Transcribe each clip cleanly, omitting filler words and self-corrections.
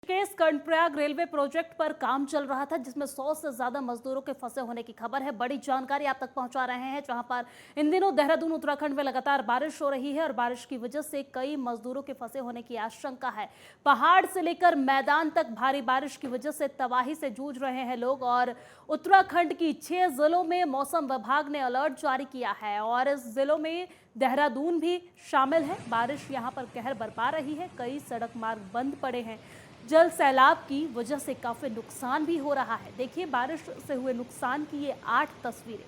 Rishikesh Karnaprayag railway project पर काम चल रहा था जिसमें 100 से ज्यादा मजदूरों के फंसे होने की खबर है। बड़ी जानकारी आप तक पहुंचा रहे हैं जहां पर इन दिनों देहरादून उत्तराखंड में लगातार बारिश हो रही है और बारिश की वजह से कई मजदूरों के फंसे होने की आशंका है। पहाड़ से लेकर मैदान तक भारी बारिश की वजह से तबाही से जूझ रहे हैं लोग और उत्तराखंड की 6 जिलों में मौसम विभाग ने अलर्ट जारी किया है और इस जिलों में देहरादून भी शामिल है। बारिश यहां पर कहर बरपा रही है, कई सड़क मार्ग बंद पड़े हैं। जल सैलाब की वजह से काफी नुकसान भी हो रहा है। देखिए बारिश से हुए नुकसान की ये 8 तस्वीरें।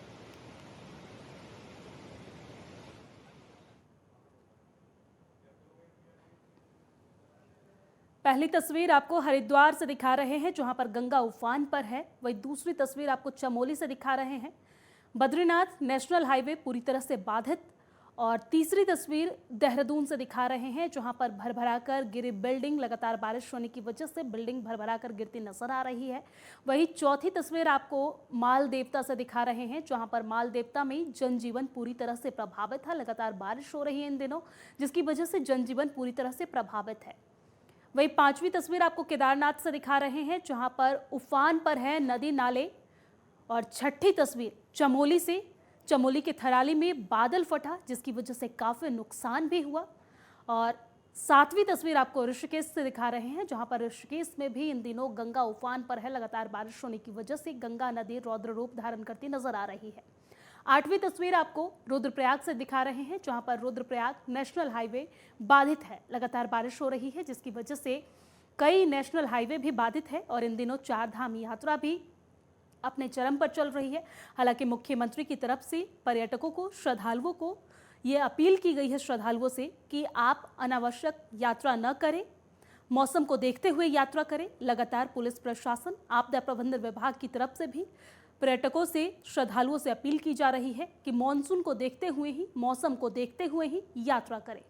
पहली तस्वीर आपको हरिद्वार से दिखा रहे हैं जहां पर गंगा उफान पर है। वही दूसरी तस्वीर आपको चमोली से दिखा रहे हैं। बद्रीनाथ नेशनल हाईवे पूरी तरह से बाधित। और तीसरी तस्वीर देहरादून से दिखा रहे हैं जहां पर भरभराकर गिरी बिल्डिंग, लगातार बारिश होने की वजह से बिल्डिंग भरभराकर गिरती नजर आ रही है। वही चौथी तस्वीर आपको माल देवता से दिखा रहे हैं जहां पर माल देवता में जनजीवन पूरी तरह से प्रभावित है। लगातार बारिश हो रही है इन दिनों जिसकी वजह से जनजीवन पूरी तरह से प्रभावित है। वही पांचवी तस्वीर आपको केदारनाथ से दिखा रहे हैं जहां पर उफान पर है नदी नाले। और छठी तस्वीर चमोली से, चमोली के थराली में बादल फटा जिसकी वजह से काफी नुकसान भी हुआ। और सातवीं तस्वीर आपको ऋषिकेश से दिखा रहे हैं जहां पर ऋषिकेश में भी इन दिनों गंगा उफान पर है। लगातार बारिश होने की वजह से गंगा नदी रौद्र रूप धारण करती नजर आ रही है। आठवीं तस्वीर आपको रुद्रप्रयाग से दिखा रहे हैं जहां पर रुद्रप्रयाग नेशनल हाईवे बाधित है। लगातार बारिश हो रही है जिसकी वजह से कई नेशनल हाईवे भी बाधित है और इन दिनों 4 धाम यात्रा भी अपने चरम पर चल रही है। हालांकि मुख्यमंत्री की तरफ से पर्यटकों को, श्रद्धालुओं को ये अपील की गई है श्रद्धालुओं से कि आप अनावश्यक यात्रा न करें, मौसम को देखते हुए यात्रा करें। लगातार पुलिस प्रशासन, आपदा प्रबंधन विभाग की तरफ से भी पर्यटकों से, श्रद्धालुओं से अपील की जा रही है कि मॉनसून को देखते हुए ही, मौसम को देखते हुए ही यात्रा करें।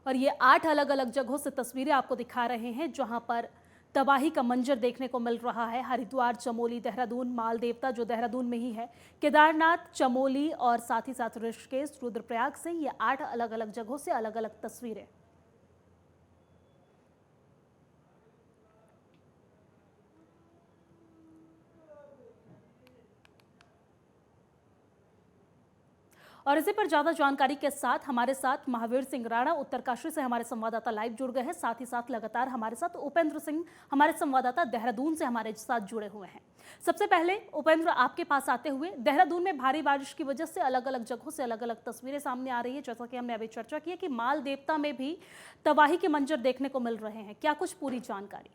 और ये 8 अलग अलग जगहों से तस्वीरें आपको दिखा रहे हैं जहां पर तबाही का मंजर देखने को मिल रहा है। हरिद्वार, चमोली, देहरादून, माल देवता जो देहरादून में ही है, केदारनाथ, चमोली और साथ ही साथ ऋषिकेश, रुद्रप्रयाग से ये 8 अलग अलग जगहों से अलग अलग तस्वीरें। और इसी पर ज्यादा जानकारी के साथ हमारे साथ महावीर सिंह राणा उत्तरकाशी से हमारे संवाददाता लाइव जुड़ गए हैं। साथ ही साथ लगातार हमारे साथ उपेंद्र सिंह हमारे संवाददाता देहरादून से हमारे साथ जुड़े हुए हैं। सबसे पहले उपेंद्र, आपके पास आते हुए, देहरादून में भारी बारिश की वजह से अलग अलग जगहों से अलग अलग तस्वीरें सामने आ रही है। जैसा कि हमने अभी चर्चा की है कि माल देवता में भी तबाही के मंजर देखने को मिल रहे हैं, क्या कुछ पूरी जानकारी?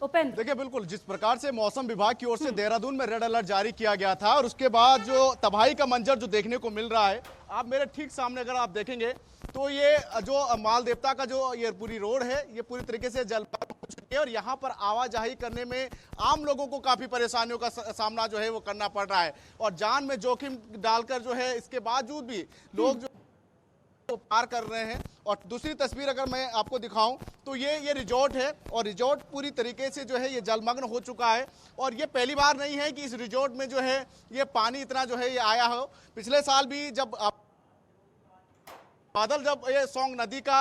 उपेंद्र, देखिए बिल्कुल जिस प्रकार से मौसम विभाग की ओर से देहरादून में रेड अलर्ट जारी किया गया था और उसके बाद जो तबाही का मंजर जो देखने को मिल रहा है, आप मेरे ठीक सामने अगर आप देखेंगे तो ये जो माल देवता का जो ये पूरी रोड है ये पूरी तरीके से जलमग्न हो चुकी है और यहाँ पर आवाजाही करने में आम लोगों को काफी परेशानियों का सामना जो है वो करना पड़ रहा है और जान में जोखिम डालकर जो है इसके बावजूद भी लोग जो तो पार कर रहे हैं। और दूसरी तस्वीर अगर मैं आपको दिखाऊं तो ये रिजॉर्ट है और रिजॉर्ट पूरी तरीके से जो है ये जलमग्न हो चुका है और ये पहली बार नहीं है कि इस रिजॉर्ट में जो है ये पानी इतना जो है ये आया हो। पिछले साल भी जब बादल जब ये सोंग नदी का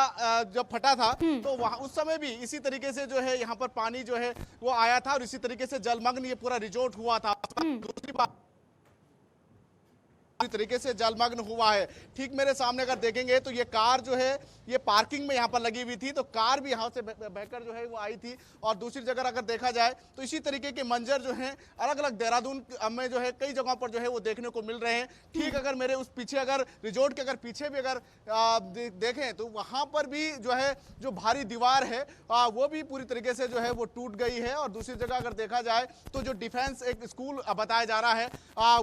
जब फटा था तो वहां उस समय भी इसी तरीके से जो है यहाँ पर पानी जो है वो आया था और इसी तरीके से जलमग्न ये पूरा रिजॉर्ट हुआ था। दूसरी बात तरीके से जलमग्न हुआ है। ठीक मेरे सामने अगर देखेंगे तो ये कार जो है ये पार्किंग में यहाँ पर लगी हुई थी तो कार भी यहाँ से बहकर जो है वो आई थी और दूसरी जगह अगर देखा जाए तो इसी तरीके के मंजर जो है अलग अलग देहरादून में जो है कई जगहों पर जो है वो देखने को मिल रहे हैं। ठीक अगर मेरे उस पीछे अगर रिजॉर्ट के अगर पीछे भी अगर देखें तो वहां पर भी जो है जो भारी दीवार है वो भी पूरी तरीके से जो है वो टूट गई है और दूसरी जगह अगर देखा जाए तो जो डिफेंस एक स्कूल बताया जा रहा है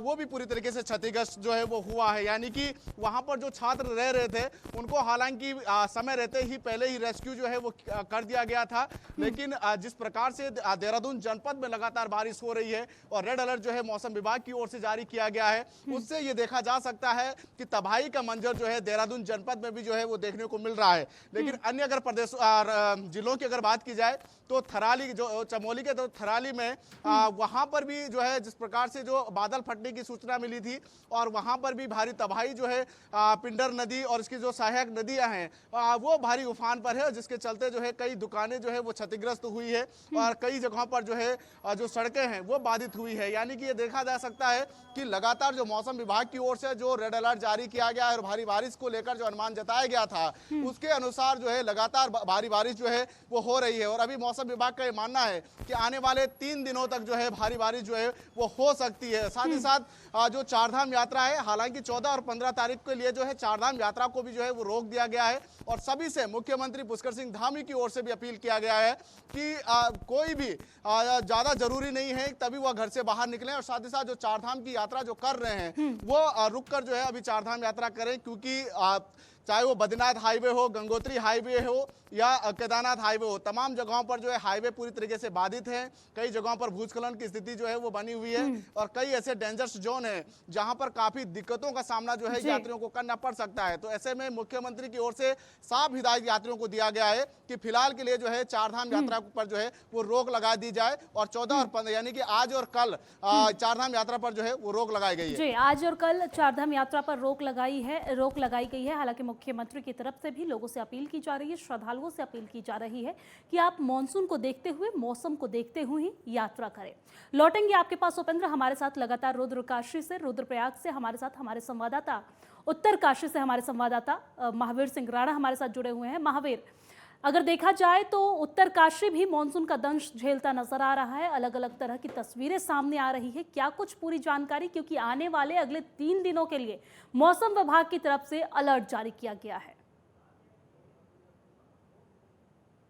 वो भी पूरी तरीके से क्षतिग्रस्त जो है वो हुआ है। यानी कि वहां पर जो छात्र रह रहे थे उनको हालांकि समय रहते ही पहले ही रेस्क्यू जो है वो कर दिया गया था, लेकिन जिस प्रकार से देहरादून जनपद में लगातार बारिश हो रही है और रेड अलर्ट जो है मौसम विभाग की ओर से जारी किया गया है उससे ये देखा जा सकता है कि तबाही का मंजर जो है देहरादून जनपद में भी जो है वो देखने को मिल रहा है। लेकिन अन्य अगर प्रदेश जिलों की अगर बात की जाए तो थराली जो चमोली के तो थराली में वहां पर भी जो है जिस प्रकार से जो बादल फटने की सूचना मिली थी और वहां वहां पर भी भारी तबाही जो है पिंडर नदी और इसकी जो सहायक नदियां हैं वो भारी उफान पर है, जिसके चलते जो है कई दुकानें जो है वो क्षतिग्रस्त हुई है और कई जगहों पर जो है जो सड़कें हैं वो बाधित हुई है। यानी कि ये देखा जा सकता है कि लगातार जो मौसम विभाग की ओर से जो रेड अलर्ट जारी किया गया है और भारी बारिश को लेकर जो अनुमान जताया गया था उसके अनुसार जो है लगातार भारी बारिश जो है वो हो रही है। और अभी मौसम विभाग का ये मानना है कि आने वाले 3 दिनों तक जो है भारी बारिश जो है वो हो सकती है। साथ ही साथ जो चारधाम यात्रा है, हालांकि 14 और 15 तारीख के लिए जो है चारधाम यात्रा को भी जो है वो रोक दिया गया है और सभी से मुख्यमंत्री पुष्कर सिंह धामी की ओर से भी अपील किया गया है कि कोई भी ज्यादा जरूरी नहीं है तभी वह घर से बाहर निकलें और साथ ही साथ जो चारधाम की यात्रा जो कर रहे हैं वो रुक कर जो है अभी चारधाम यात्रा करें, क्योंकि चाहे वो बद्रीनाथ हाईवे हो, गंगोत्री हाईवे हो या केदारनाथ हाईवे हो, तमाम जगहों पर जो है हाईवे पूरी तरीके से बाधित है। कई जगहों पर भूस्खलन की स्थिति जो है वो बनी हुई है और कई ऐसे डेंजरस जोन है जहां पर काफी दिक्कतों का सामना जो है यात्रियों को करना पड़ सकता है। तो ऐसे में मुख्यमंत्री की ओर से साफ हिदायत यात्रियों को दिया गया है कि फिलहाल के लिए जो है चारधाम यात्रा पर जो है वो रोक लगा दी जाए और 14 और 15 यानी कि आज और कल चारधाम यात्रा पर जो है वो रोक लगाई गई है। जी, आज और कल चारधाम यात्रा पर रोक लगाई गई है। हालांकि मुख्यमंत्री की तरफ से भी लोगों से अपील की जा रही है, श्रद्धालुओं से अपील की जा रही है कि आप मॉनसून को देखते हुए, मौसम को देखते हुए ही यात्रा करें। लौटेंगे आपके पास उपेंद्र, हमारे साथ लगातार रुद्रकाशी से, रुद्रप्रयाग से हमारे साथ हमारे संवाददाता, उत्तरकाशी से हमारे संवाददाता महावीर सिंह राणा हमारे साथ जुड़े हुए हैं। महावीर, अगर देखा जाए तो उत्तरकाशी भी मॉनसून का दंश झेलता नजर आ रहा है, अलग अलग तरह की तस्वीरें सामने आ रही है। क्या कुछ पूरी जानकारी, क्योंकि आने वाले अगले 3 दिनों के लिए मौसम विभाग की तरफ से अलर्ट जारी किया गया है।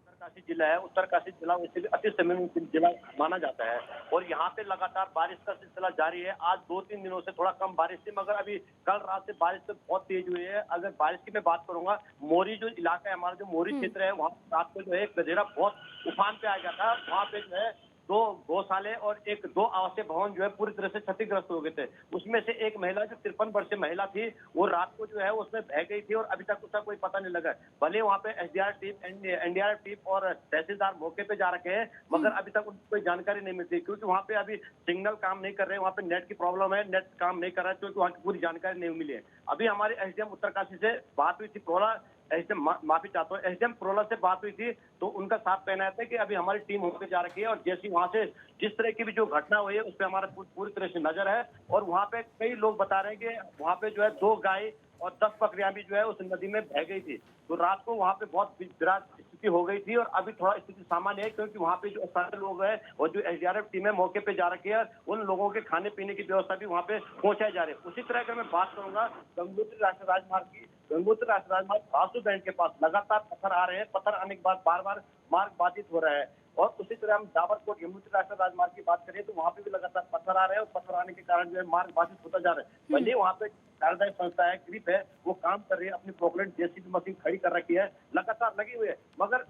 उत्तरकाशी जिला है, उत्तरकाशी जिला वैसे भी अति संवेदनशील जिला माना जाता है और यहाँ पे लगातार बारिश का सिलसिला जारी है। आज 2-3 दिनों से थोड़ा कम बारिश थी, मगर अभी कल रात से बारिश तो बहुत तेज हुई है। अगर बारिश की मैं बात करूंगा, मोरी जो इलाका है हमारा, जो मोरी क्षेत्र है, वहाँ रात को जो है गधेरा बहुत उफान पे आ गया था। वहाँ पे जो है 2 गौशाले और 2 आवासीय भवन जो है पूरी तरह से क्षतिग्रस्त हो गए थे। उसमें से एक महिला जो 53 वर्षीय महिला थी वो रात को जो है उसमें बह गई थी और अभी तक उसका कोई पता नहीं लगा। भले वहाँ पे एनडीआरएफ टीम और तहसीलदार मौके पे जा रखे हैं, मगर अभी तक उनको कोई जानकारी नहीं मिलती, क्योंकि वहाँ पे अभी सिग्नल काम नहीं कर रहे हैं, वहाँ पे नेट की प्रॉब्लम है, नेट काम नहीं कर रहा है, क्योंकि वहाँ की पूरी जानकारी नहीं मिली है। अभी हमारे एसडीएम उत्तरकाशी से बात हुई थी, प्रोला माफी चाहता हूँ, एसडीएम प्रोला से बात हुई थी, तो उनका साफ कहना है कि अभी हमारी टीम होकर जा रखी है और जैसी वहां से जिस तरह की भी जो घटना हुई है उस पर हमारा पूरी तरह से नजर है। और वहां पे कई लोग बता रहे हैं कि वहां पे जो है 2 गाय और 10 बकरियां भी जो है उस नदी में बह गई थी। तो रात को वहां पे बहुत विराट स्थिति हो गई थी और अभी थोड़ा स्थिति सामान्य है, क्योंकि वहां पे जो स्थानीय लोग हैं और जो एसडीआरएफ टीम है मौके पे जा रखी है, उन लोगों के खाने पीने की व्यवस्था भी वहां पे पहुंचाई जा रही है। उसी तरह अगर मैं बात करूंगा गंगोत्री राष्ट्रीय राजमार्ग बासु बैंड के पास लगातार पत्थर आ रहे हैं। पत्थर आने के बाद बार बार मार्ग बाधित हो रहा है। और उसी तरह हम जावरकोट यमुनोत्री राष्ट्रीय राजमार्ग की बात करें तो वहां पे भी लगातार पत्थर आ रहे हैं और पत्थर आने के कारण जो है मार्ग बाधित होता जा रहा है। भले वहां पे कार्यदायी संस्था है, ग्रिप है, वो काम कर रही है, अपनी प्रोक्लेंट जेसीबी मशीन खड़ी कर रखी है, लगातार लगी हुई है, मगर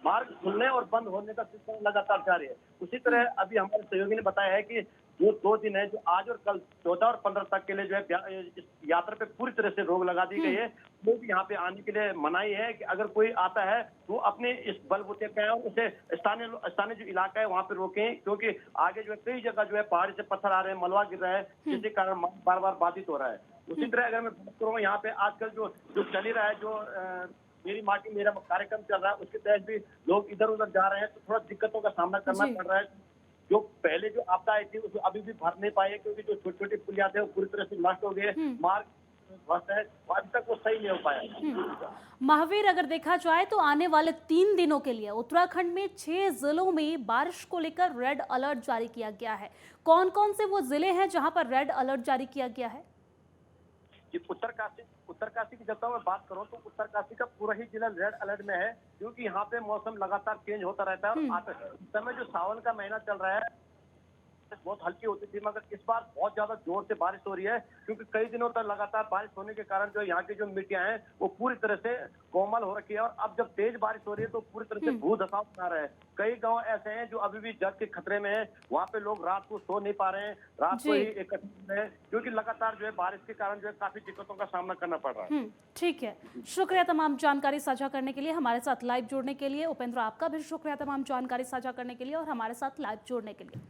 मार्ग खुलने और बंद होने का सिलसिला लगातार जारी है। उसी तरह अभी हमारे सहयोगी ने बताया है कि जो 2 दिन है, जो आज और कल 14 और 15 तक के लिए जो है इस यात्रा पे पूरी तरह से रोक लगा दी गई है। वो भी यहाँ पे आने के लिए मनाही है कि अगर कोई आता है तो अपने इस बलबूते पे उसे स्थानीय जो इलाका है वहाँ पे रोकें, क्योंकि आगे जो है कई जगह जो है पहाड़ी से पत्थर आ रहे हैं, मलबा गिर रहा है, जिसके कारण बार बार बाधित हो रहा है। उसी तरह अगर मैं बात करूँ यहाँ पे आजकल जो चल ही रहा है, जो मेरी माटी मेरा कार्यक्रम चल रहा है, उसके तहत भी लोग इधर उधर जा रहे हैं, तो थोड़ा दिक्कतों का सामना करना पड़ रहा है। जो पहले जो आपदा आई थी उसको अभी भी भर नहीं पाए, क्योंकि जो छोटी छोटी पुलिया थे वो पूरी तरह से नष्ट हो गए, मार्ग ध्वस्त है, अभी तक वो सही नहीं हो पाया। महावीर, अगर देखा जाए तो आने वाले 3 दिनों के लिए उत्तराखंड में 6 जिलों में बारिश को लेकर रेड अलर्ट जारी किया गया है। कौन कौन से वो जिले हैं जहां पर रेड अलर्ट जारी किया गया है? उत्तरकाशी की जब तक मैं बात करूं तो उत्तरकाशी का पूरा ही जिला रेड अलर्ट में है, क्योंकि यहाँ पे मौसम लगातार चेंज होता रहता है। और इस समय जो सावन का महीना चल रहा है बहुत हल्की होती थी, मगर इस बार बहुत ज्यादा जोर से बारिश हो रही है, क्योंकि कई दिनों तक लगातार बारिश होने के कारण जो यहाँ की जो मिट्टियां हैं वो पूरी तरह से कोमल हो रखी है। और अब जब तेज बारिश हो रही है तो पूरी तरह से भू धसाव बना रहा है। कई गांव ऐसे हैं जो अभी भी जल के खतरे में है, वहाँ पे लोग रात को सो नहीं पा रहे हैं, रात को ही एकत्रित है, क्योंकि लगातार जो है बारिश के कारण जो है काफी दिक्कतों का सामना करना पड़ रहा है। ठीक है, शुक्रिया तमाम जानकारी साझा करने के लिए, हमारे साथ लाइव जुड़ने के लिए। उपेंद्र, आपका भी शुक्रिया तमाम जानकारी साझा करने के लिए और हमारे साथ लाइव जुड़ने के लिए।